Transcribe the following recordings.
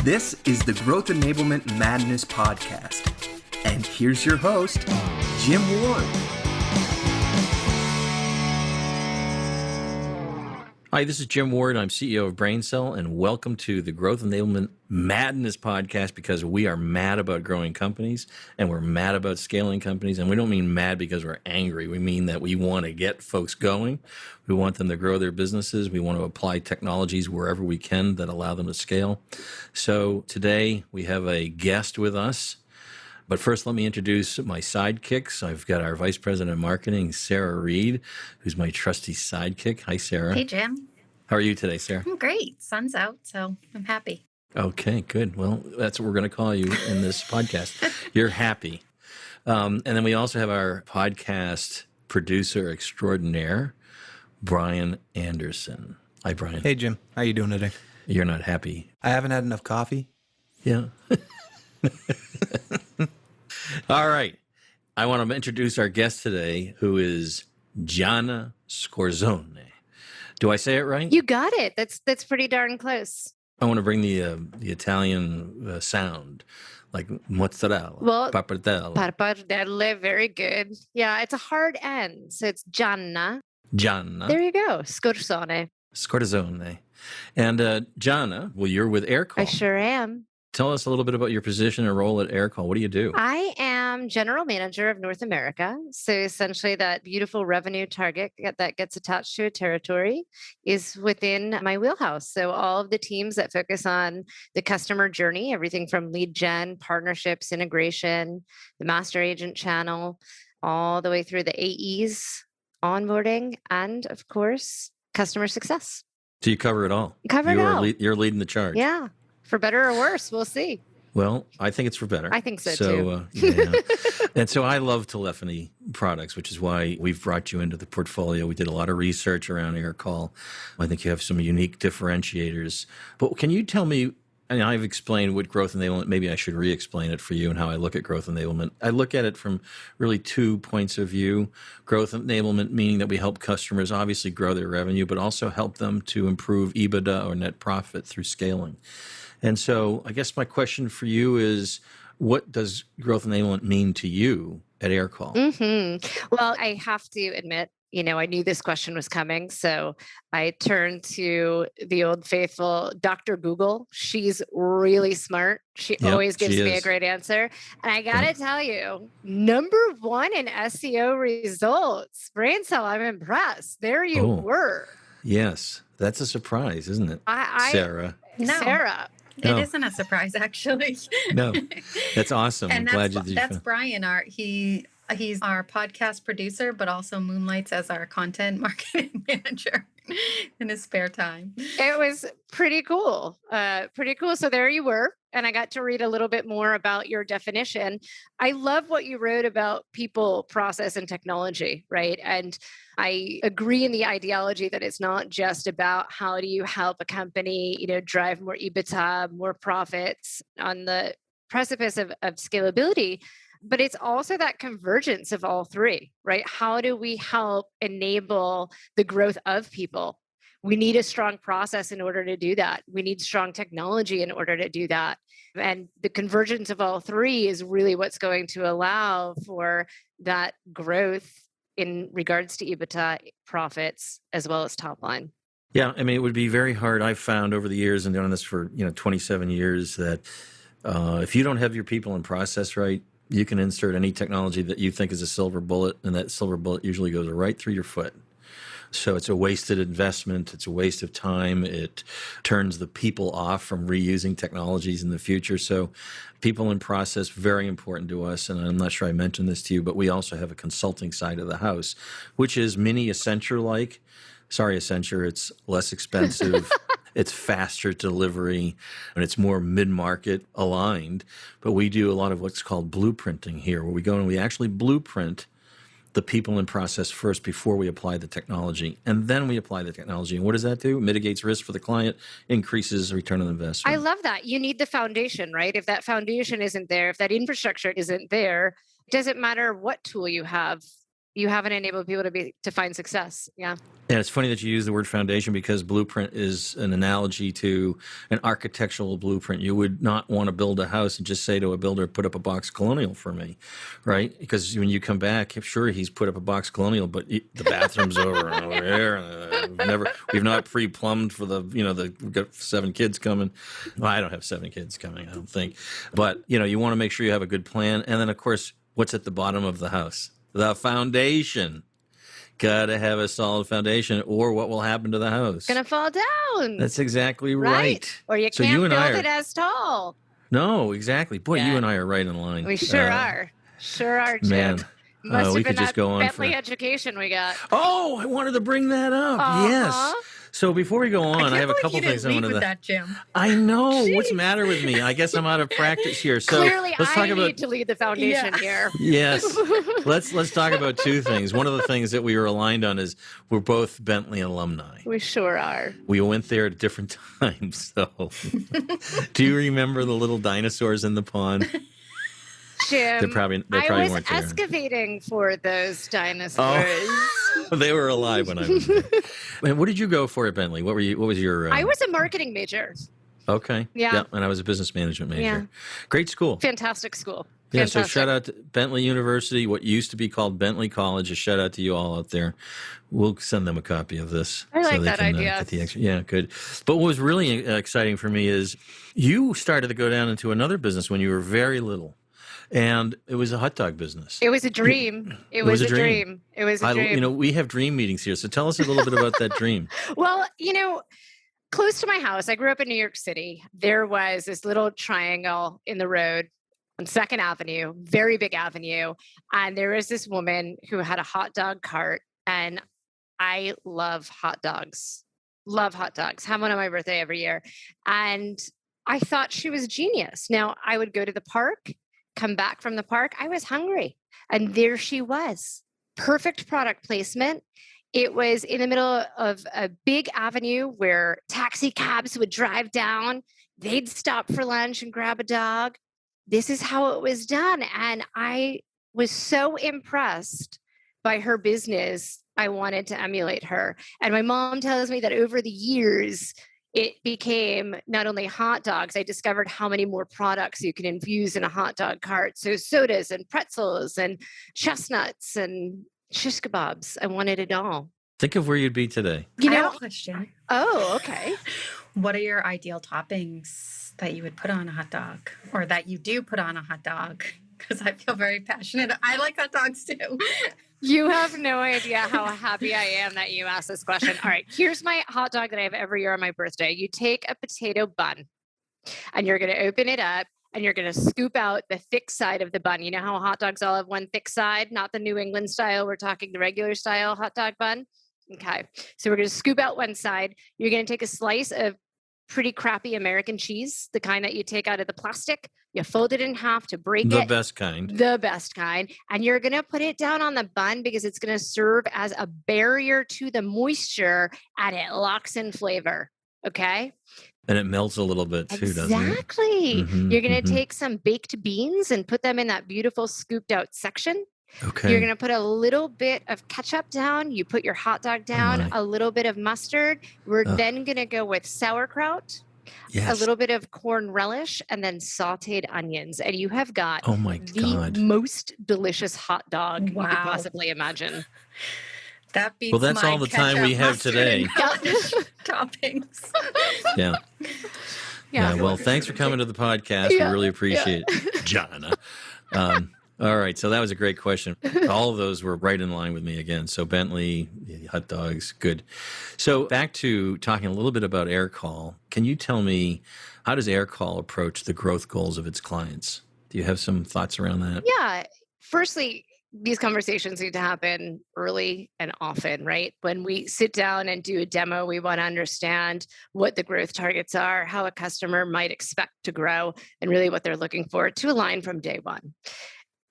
This is the Growth Enablement Madness Podcast. And here's your host, Jim Ward. Hi, this is Jim Ward. I'm CEO of BrainSell, and welcome to the Growth Enablement Madness Podcast, because we are mad about growing companies, and we're mad about scaling companies, and we don't mean mad because we're angry. We mean that we want to get folks going. We want them to grow their businesses. We want to apply technologies wherever we can that allow them to scale. So today we have a guest with us. But first, let me introduce my sidekicks. I've got our Vice President of Marketing, Sarah Reed, who's my trusty sidekick. Hi, Sarah. Hey, Jim. How are you today, Sarah? I'm great. Sun's out, so I'm happy. Okay, good. Well, that's what we're going to call you in this podcast. You're happy. And then we also have our podcast producer extraordinaire, Brian Anderson. Hi, Brian. Hey, Jim. How you doing today? You're not happy. I haven't had enough coffee. Yeah. All right. I want to introduce our guest today, who is Gianna Scorsone. Do I say it right? You got it. That's pretty darn close. I want to bring the Italian sound, like mozzarella, Well, pappardelle. Pappardelle, very good. Yeah, it's a hard N, so it's Gianna. Gianna. There you go. Scorsone. Scorsone. And Gianna, well, you're with Aircall. I sure am. Tell us a little bit about your position and role at Aircall. What do you do? I am General Manager of North America. So essentially that beautiful revenue target that gets attached to a territory is within my wheelhouse. So all of the teams that focus on the customer journey, everything from lead gen, partnerships, integration, the master agent channel, all the way through the AEs, onboarding, and of course, customer success. So you cover it all. Cover it all. You're leading the charge. Yeah. For better or worse, we'll see. Well, I think it's for better. I think so too. Yeah. And so I love telephony products, which is why we've brought you into the portfolio. We did a lot of research around Aircall. I think you have some unique differentiators. But can you tell me, and I've explained what growth enablement, maybe I should re-explain it for you and how I look at growth enablement. I look at it from really 2 points of view. Growth enablement, meaning that we help customers obviously grow their revenue, but also help them to improve EBITDA or net profit through scaling. And so I guess my question for you is, what does growth enablement mean to you at Aircall? Well, I have to admit, I knew this question was coming. So I turned to the old faithful Dr. Google. She's really smart. She always gives me a great answer. And I got to tell you, number one in SEO results, BrainSell, I'm impressed. There you were. Yes. That's a surprise, isn't it, Sarah? No. Sarah. It isn't a surprise, actually. No, that's awesome. And that's Brian. He's our podcast producer, but also moonlights as our content marketing manager in his spare time. It was pretty cool. So there you were. And I got to read a little bit more about your definition. I love what you wrote about people, process, and technology, right? And I agree in the ideology that it's not just about how do you help a company, drive more EBITDA, more profits on the precipice of scalability, but it's also that convergence of all three, right? How do we help enable the growth of people? We need a strong process in order to do that. We need strong technology in order to do that. And the convergence of all three is really what's going to allow for that growth in regards to EBITDA, profits, as well as top line. Yeah, I mean, it would be very hard. I've found over the years, and doing this for 27 years, that if you don't have your people and process right, you can insert any technology that you think is a silver bullet, and that silver bullet usually goes right through your foot. So it's a wasted investment. It's a waste of time. It turns the people off from reusing technologies in the future. So people and process, very important to us. And I'm not sure I mentioned this to you, but we also have a consulting side of the house, which is mini Accenture-like. Sorry, Accenture, it's less expensive. It's faster delivery, and it's more mid-market aligned. But we do a lot of what's called blueprinting here, where we go and we actually blueprint the people and process first before we apply the technology. And then we apply the technology. And what does that do? It mitigates risk for the client, increases return on investment. I love that. You need the foundation, right? If that foundation isn't there, if that infrastructure isn't there, it doesn't matter what tool you have. you haven't enabled people to find success. Yeah. And it's funny that you use the word foundation because blueprint is an analogy to an architectural blueprint. You would not want to build a house and just say to a builder, put up a box colonial for me, right? Because when you come back, sure, he's put up a box colonial, but the bathroom's over there. We've not pre-plumbed for we've got 7 kids coming. Well, I don't have 7 kids coming, I don't think. But, you want to make sure you have a good plan. And then, of course, what's at the bottom of the house? The foundation. Got to have a solid foundation, or what will happen to the house? It's going to fall down. That's exactly right. Or you can't build it as tall. No, exactly. Boy, you and I are right in line. We sure are. Sure are, Jim. Man, Must we have been could just go on Bentley education we got. Oh, I wanted to bring that up. Uh-huh. Yes. So before we go on, I have a couple things I wanted to. That, Jim. I know. What's the matter with me? I guess I'm out of practice here. So clearly, let's talk need to lead the foundation here. Yes. Let's talk about 2 things. One of the things that we were aligned on is we're both Bentley alumni. We sure are. We went there at different times. So, do you remember the little dinosaurs in the pond? Jim, They probably I was weren't there. Excavating for those dinosaurs. Oh, they were alive when I was there. And what did you go for at Bentley? What was your? I was a marketing major. Okay. Yeah. And I was a business management major. Yeah. Great school. Fantastic school. Yeah. Fantastic. So shout out to Bentley University, what used to be called Bentley College. A shout out to you all out there. We'll send them a copy of this. I like they that can, idea. Get the extra, yeah, good. But what was really exciting for me is you started to go down into another business when you were very little. And it was a hot dog business. It was a dream. It was a dream. It was a dream. We have dream meetings here. So tell us a little bit about that dream. Well, close to my house, I grew up in New York City. There was this little triangle in the road on 2nd Avenue, very big avenue. And there was this woman who had a hot dog cart. And I love hot dogs. Love hot dogs. Have one on my birthday every year. And I thought she was genius. Now, I would go to the park, come back from the park, I was hungry. And there she was. Perfect product placement. It was in the middle of a big avenue where taxi cabs would drive down. They'd stop for lunch and grab a dog. This is how it was done. And I was so impressed by her business. I wanted to emulate her. And my mom tells me that over the years, it became not only hot dogs, I discovered how many more products you can infuse in a hot dog cart. So sodas and pretzels and chestnuts and shish kebabs. I wanted it all. Think of where you'd be today. I have a question. Oh, okay. What are your ideal toppings that you would put on a hot dog, or that you do put on a hot dog? Because I feel very passionate. I like hot dogs too. You have no idea how happy I am that you asked this question. All right, here's my hot dog that I have every year on my birthday. You take a potato bun and you're going to open it up and you're going to scoop out the thick side of the bun. You know how hot dogs all have one thick side, not the New England style. We're talking the regular style hot dog bun. Okay, so we're going to scoop out one side. You're going to take a slice of pretty crappy American cheese, the kind that you take out of the plastic. You fold it in half to break it. The best kind. The best kind. And you're going to put it down on the bun because it's going to serve as a barrier to the moisture and it locks in flavor. Okay? And it melts a little bit too, doesn't it? Exactly. You're going to take some baked beans and put them in that beautiful scooped out section. Okay. You're going to put a little bit of ketchup down. You put your hot dog down, a little bit of mustard. We're then going to go with sauerkraut, a little bit of corn relish, and then sauteed onions. And you have got the most delicious hot dog you could possibly imagine. That beats that's all the time we have today. Toppings. Yeah. Well, thanks for coming to the podcast. We really appreciate it, Gianna. All right. So that was a great question. All of those were right in line with me again. So Bentley, hot dogs, good. So back to talking a little bit about Aircall. Can you tell me, how does Aircall approach the growth goals of its clients? Do you have some thoughts around that? Yeah. Firstly, these conversations need to happen early and often, right? When we sit down and do a demo, we want to understand what the growth targets are, how a customer might expect to grow, and really what they're looking for to align from day one.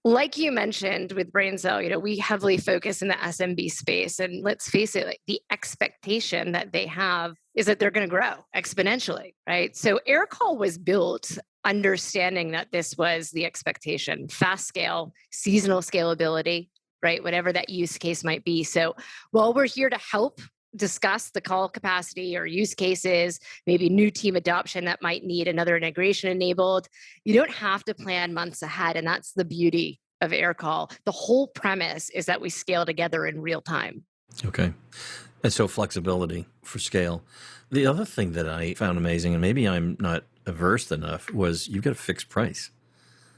Like you mentioned with BrainSell, we heavily focus in the SMB space. And let's face it, the expectation that they have is that they're going to grow exponentially, right? So Aircall was built understanding that this was the expectation: fast scale, seasonal scalability, right? Whatever that use case might be. So while we're here to help discuss the call capacity or use cases, maybe new team adoption that might need another integration enabled, you don't have to plan months ahead. And that's the beauty of Aircall. The whole premise is that we scale together in real time. Okay. And so flexibility for scale. The other thing that I found amazing, and maybe I'm not averse enough, was you've got a fixed price.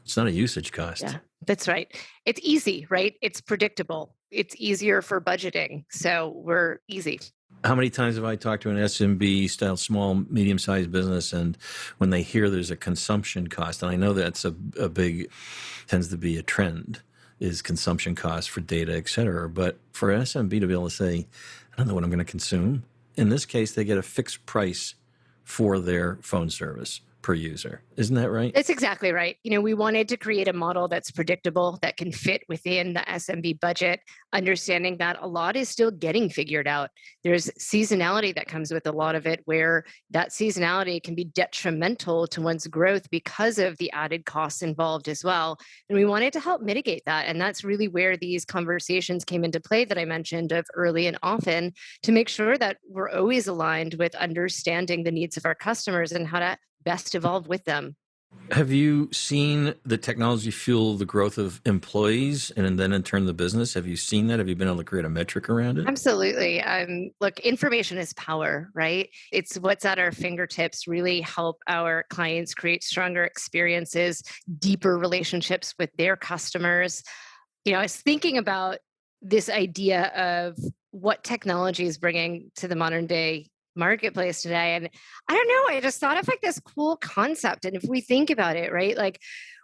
It's not a usage cost. Yeah, that's right. It's easy, right? It's predictable. It's easier for budgeting. So we're easy. How many times have I talked to an SMB style, small, medium-sized business, and when they hear there's a consumption cost, and I know that's a big, tends to be a trend, is consumption costs for data, et cetera. But for an SMB to be able to say, I don't know what I'm going to consume. In this case, they get a fixed price for their phone service per user. Isn't that right? It's exactly right. We wanted to create a model that's predictable, that can fit within the SMB budget, understanding that a lot is still getting figured out. There's seasonality that comes with a lot of it, where that seasonality can be detrimental to one's growth because of the added costs involved as well. And we wanted to help mitigate that. And that's really where these conversations came into play that I mentioned of early and often, to make sure that we're always aligned with understanding the needs of our customers and how to best evolve with them. Have you seen the technology fuel the growth of employees and then in turn the business? Have you seen that? Have you been able to create a metric around it? Absolutely. Look, information is power, right? It's what's at our fingertips, really help our clients create stronger experiences, deeper relationships with their customers. I was thinking about this idea of what technology is bringing to the modern day marketplace today. And I don't know, I just thought of this cool concept. And if we think about it, right,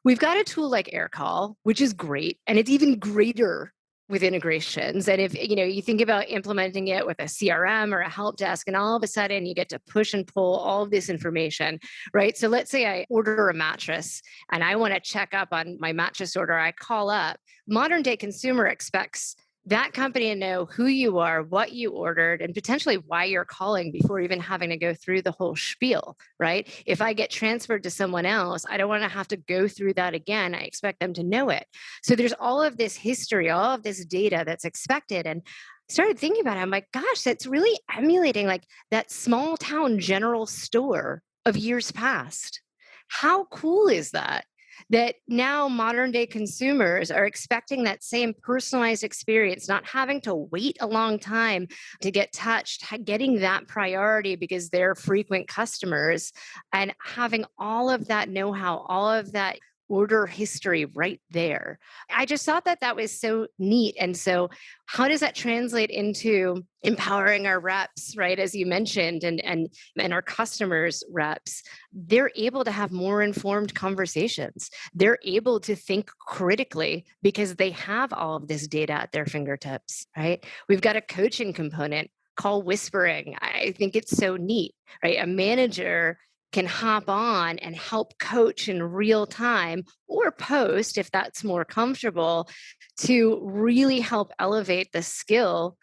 we've got a tool like Aircall, which is great. And it's even greater with integrations. And if, you think about implementing it with a CRM or a help desk, and all of a sudden you get to push and pull all of this information, right? So let's say I order a mattress and I want to check up on my mattress order. I call up. Modern day consumer expects that company to know who you are, what you ordered, and potentially why you're calling before even having to go through the whole spiel, right? If I get transferred to someone else, I don't want to have to go through that again. I expect them to know it. So there's all of this history, all of this data that's expected. And I started thinking about it. I'm like, gosh, that's really emulating that small town general store of years past. How cool is that? That now modern day consumers are expecting that same personalized experience, not having to wait a long time to get touched, getting that priority because they're frequent customers, and having all of that know-how, all of that order history right there. I just thought that was so neat. And so how does that translate into empowering our reps, right? As you mentioned, and our customers' reps, they're able to have more informed conversations. They're able to think critically because they have all of this data at their fingertips, right? We've got a coaching component, call whispering. I think it's so neat, right? A manager can hop on and help coach in real time or post if that's more comfortable, to really help elevate the skill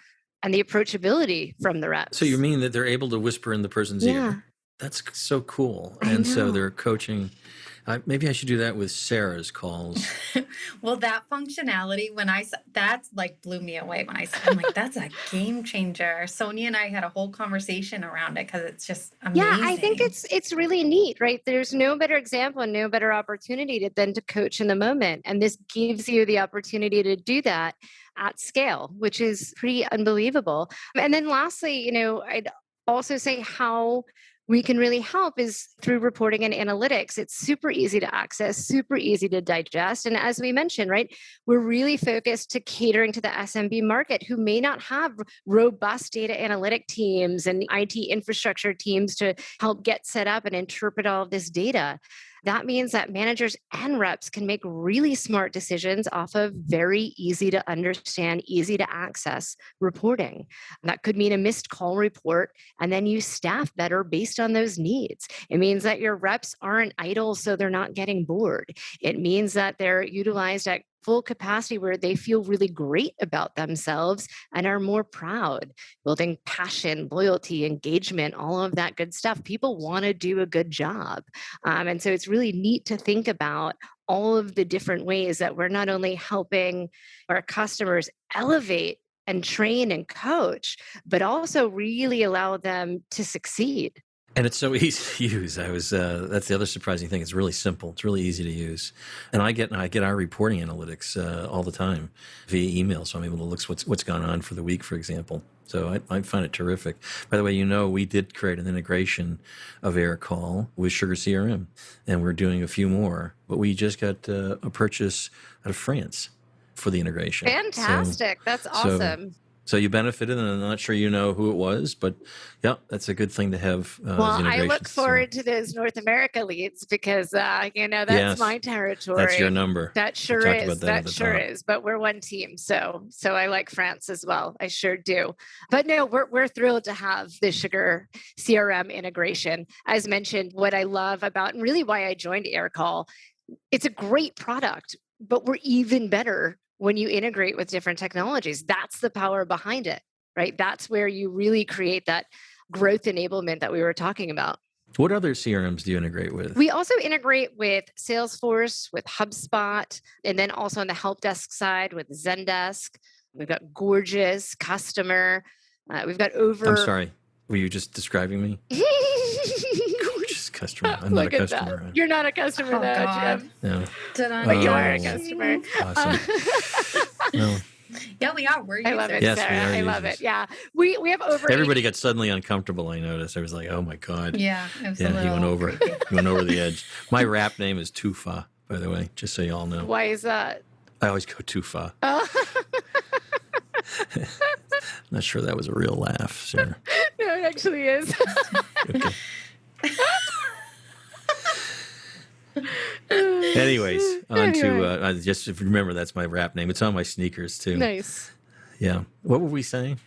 and the approachability from the reps. So you mean that they're able to whisper in the person's ear? That's so cool. And so they're coaching. Maybe I should do that with Sarah's calls. Well, that functionality, that's blew me away when I'm like, that's a game changer. Sonia and I had a whole conversation around it because it's just amazing. Yeah, I think it's really neat, right? There's no better example and no better opportunity than to coach in the moment. And this gives you the opportunity to do that at scale, which is pretty unbelievable. And then lastly, I'd also say how we can really help is through reporting and analytics. It's super easy to access, super easy to digest. And as we mentioned, right, we're really focused to catering to the SMB market who may not have robust data analytic teams and IT infrastructure teams to help get set up and interpret all of this data. That means that managers and reps can make really smart decisions off of very easy to understand, easy to access reporting. That could mean a missed call report, and then you staff better based on those needs. It means that your reps aren't idle, so they're not getting bored. It means that they're utilized at full capacity where they feel really great about themselves and are more proud, building passion, loyalty, engagement, all of that good stuff. People want to do a good job. And so it's really neat to think about all of the different ways that we're not only helping our customers elevate and train and coach, but also really allow them to succeed. And it's so easy to use. That's the other surprising thing. It's really simple. It's really easy to use. And I get our reporting analytics all the time via email. So I'm able to look what's gone on for the week, for example. So I find it terrific. By the way, we did create an integration of Aircall with Sugar CRM, and we're doing a few more. But we just got a purchase out of France for the integration. Fantastic. That's awesome. So you benefited, and I'm not sure you know who it was, but yeah, that's a good thing to have. Well, I look forward to those North America leads because, that's my territory. That's your number. That sure is. That sure is. But we're one team. So I like France as well. I sure do. But no, we're thrilled to have the Sugar CRM integration. As mentioned, what I love about, and really why I joined Aircall, it's a great product, but we're even better when you integrate with different technologies. That's the power behind it, right? That's where you really create that growth enablement that we were talking about. What other CRMs do you integrate with? We also integrate with Salesforce, with HubSpot, and then also on the help desk side with Zendesk. We've got Gorgeous, Customer. We've got over... I'm sorry. Were you just describing me? Gorgeous Customer. I'm not a customer. You're not a customer, though, God. Jim. No. But you are a customer. Awesome. No. Yeah, we are. We're users. I love it, Yes, Sarah. we are I love users. it. Yeah. We have over... Everybody got suddenly uncomfortable, I noticed. I was like, oh my God. Yeah, it was a Yeah, little he went over. creepy. He went over the edge. My rap name is Tufa, by the way, just so you all know. Why is that? I always go Tufa. Oh. Not sure that was a real laugh, Sarah. No, it actually is. Okay. Anyways, on to just remember that's my rap name. It's on my sneakers too. Nice. Yeah. What were we saying?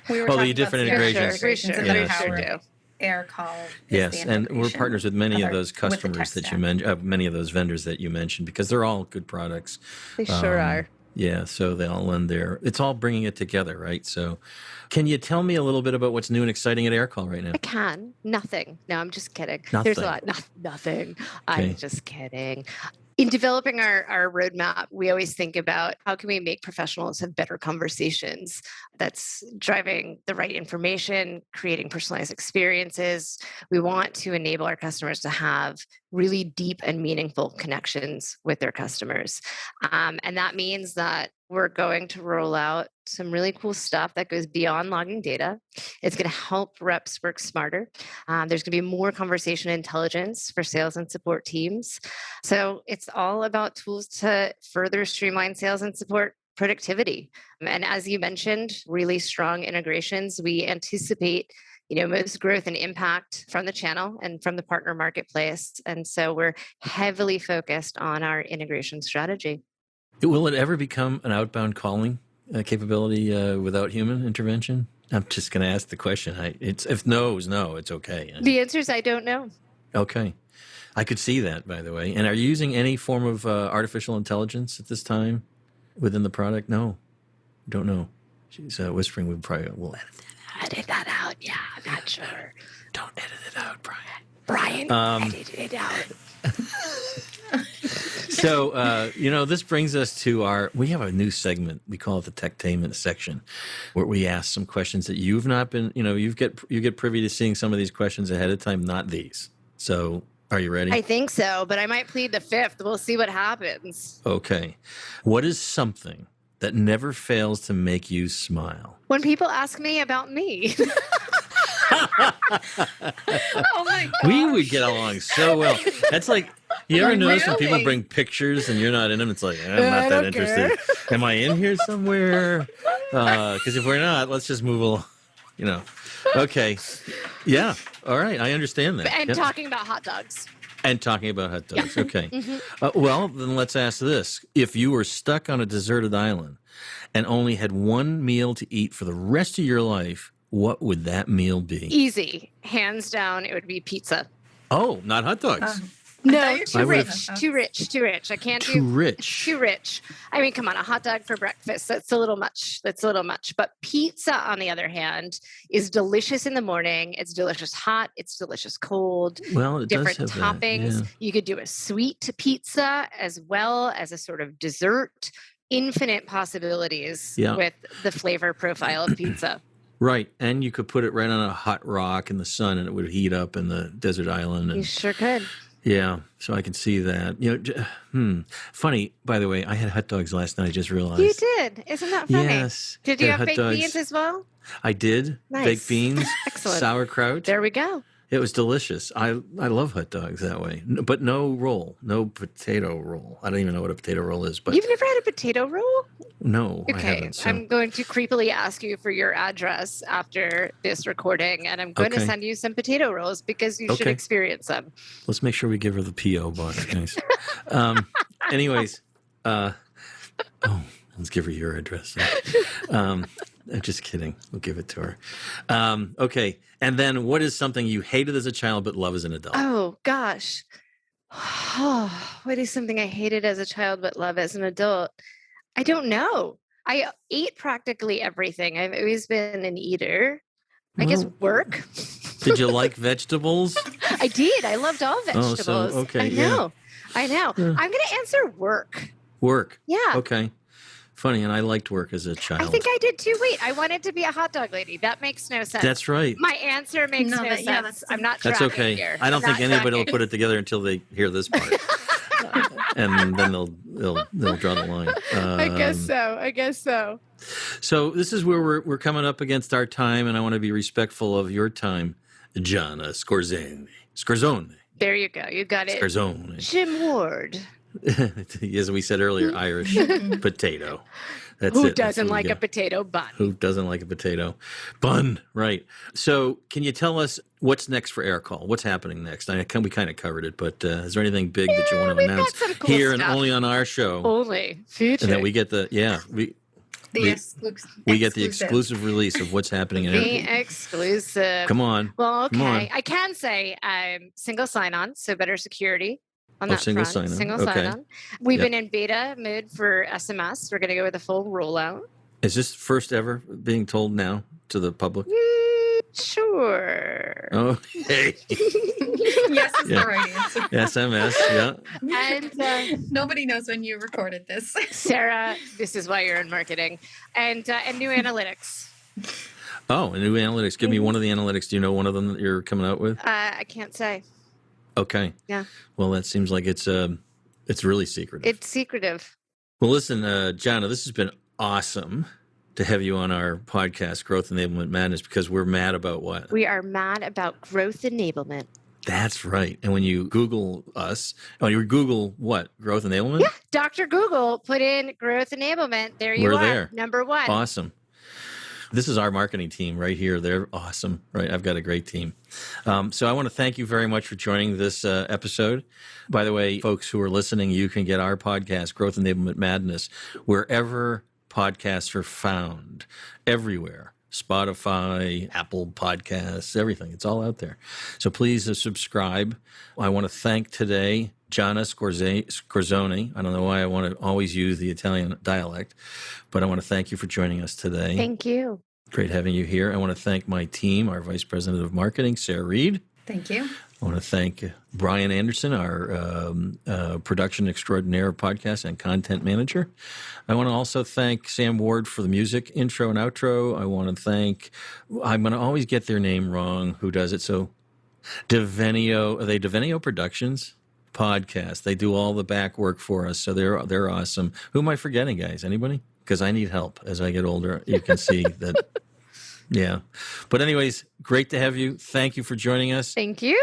We were the talking different about integrations. and Yes. the power do. of Aircall. Yes, and we're partners with many of those with the customers tech that you stack. mentioned, many of those vendors that you mentioned, because they're all good products. They sure are. Yeah, so they all lend it's all bringing it together, right? So can you tell me a little bit about what's new and exciting at Aircall right now? I can. Nothing. No, I'm just kidding. Nothing. There's a lot. Nothing. Okay. I'm just kidding. In developing our roadmap, we always think about how can we make professionals have better conversations that's driving the right information, creating personalized experiences. We want to enable our customers to have really deep and meaningful connections with their customers. And that means that we're going to roll out some really cool stuff that goes beyond logging data. It's going to help reps work smarter. There's going to be more conversation intelligence for sales and support teams. So it's all about tools to further streamline sales and support productivity. And as you mentioned, really strong integrations. We anticipate most growth and impact from the channel and from the partner marketplace. And so we're heavily focused on our integration strategy. Will it ever become an outbound calling capability without human intervention? I'm just going to ask the question. If no is no, it's okay. The answer is I don't know. Okay. I could see that, by the way. And are you using any form of artificial intelligence at this time within the product? No, don't know. She's whispering. We'll Edit that out. Yeah, I'm not sure. Don't edit it out, Brian. Brian, edit it out. So, this brings us to we have a new segment. We call it the Techtainment section, where we ask some questions that you've not been, you get privy to seeing some of these questions ahead of time, not these. So are you ready? I think so, but I might plead the fifth. We'll see what happens. Okay. What is something that never fails to make you smile? When people ask me about me. Oh my God. We would get along so well. That's like, you ever notice when people Really? bring pictures and you're not in them? It's like, I'm I not that don't interested. Am I in here somewhere? Because if we're not, let's just move along. Okay. Yeah. All right. I understand that. And Yep. talking about hot dogs. And talking about hot dogs. Yeah. Okay. Mm-hmm. Well, then let's ask this. If you were stuck on a deserted island and only had one meal to eat for the rest of your life, what would that meal be? Easy. Hands down, it would be pizza. Oh, not hot dogs. No, you too would've- rich. I can't Too do rich. too rich. I mean, come on, a hot dog for breakfast, that's a little much. But pizza, on the other hand, is delicious in the morning. It's delicious hot. It's delicious cold. Well, it does Different have toppings. that. Yeah. You could do a sweet pizza as well as a sort of dessert. Infinite possibilities Yeah. with the flavor profile of pizza. Right. And you could put it right on a hot rock in the sun and it would heat up in the desert island. You And sure could. yeah, so I can see that. Funny, by the way, I had hot dogs last night. I just realized. You did. Isn't that funny? Yes. Did you had have hot baked dogs. beans as well? I did. Nice. Baked beans, Excellent. sauerkraut. There we go. It was delicious. I love hot dogs that way, but no roll, no potato roll. I don't even know what a potato roll is, but You've never had a potato roll? no, I Okay. haven't. So. I'm going to creepily ask you for your address after this recording, and I'm going to Okay. send you some potato rolls because you should Okay. experience them. Let's make sure we give her the P.O. box, guys. Anyways, let's give her your address. I'm just kidding. We'll give it to her. Okay. And then what is something you hated as a child but love as an adult? Oh, gosh. What is something I hated as a child but love as an adult? I don't know. I ate practically everything. I've always been an eater. I guess Well, work. Did you like vegetables? I did. I loved all Oh, so, vegetables. okay, I yeah. know. Yeah. I'm going to answer work. Work. Yeah. Okay. Funny. And I liked work as a child. I think I did too. Wait, I wanted to be a hot dog lady. That makes no sense. That's right. My answer makes no sense. that's- I'm not That's tracking okay. here. I don't I'm think not anybody will tracking. put it together until they hear this part. And then they'll draw the line. I guess so. So this is where we're coming up against our time, and I want to be respectful of your time, Gianna Scorsone. There you go. You got it. Scorsone. Jim Ward. As we said earlier, Irish potato. That's Who it. That's doesn't what we like a got. potato bun? Who doesn't like a potato bun? Right. So, can you tell us what's next for Aircall? What's happening next? We kind of covered it, but is there anything big that you want to we've got announce some cool here and stuff. only on our show? Only future. And then we get the we get the exclusive release of what's happening in The Aircall. exclusive. Come on. Well, Come on. okay. I can say single sign-on, so better security on Oh, that single front. sign-on. Single Okay. sign-on. We've Yep. been in beta mode for SMS. We're going to go with a full rollout. Is this first ever being told now to the public? Sure. Okay. Yes is Yeah. the right answer. SMS, yeah. And Nobody knows when you recorded this. Sarah, this is why you're in marketing. And new analytics. Oh, and new analytics. Give me one of the analytics. Do you know one of them that you're coming out with? I can't say. Okay. Yeah. Well, that seems like it's really secretive. It's secretive. Well, listen, Gianna, this has been awesome to have you on our podcast, Growth Enablement Madness, because we're mad about what? We are mad about growth enablement. That's right. And when you Google us, you Google what? Growth Enablement? Yeah. Dr. Google put in growth enablement. There you We're are. there. Number one. Awesome. This is our marketing team right here. They're awesome, right? I've got a great team. So I want to thank you very much for joining this episode. By the way, folks who are listening, you can get our podcast, Growth Enablement Madness, wherever podcasts are found, everywhere. Spotify, Apple Podcasts, everything. It's all out there. So please subscribe. I want to thank today Gianna Scorsone. I don't know why I want to always use the Italian dialect, but I want to thank you for joining us today. Thank you. Great having you here. I want to thank my team, our Vice President of Marketing, Sarah Reed. Thank you. I want to thank Brian Anderson, our production extraordinaire podcast and content manager. I want to also thank Sam Ward for the music intro and outro. I want to thank, I'm going to always get their name wrong, who does it. So Devenio, are they Devenio Productions? Podcast. They do all the back work for us. So they're awesome. Who am I forgetting, guys? Anybody? Because I need help as I get older. You can see that. Yeah. But anyways, great to have you. Thank you for joining us. Thank you.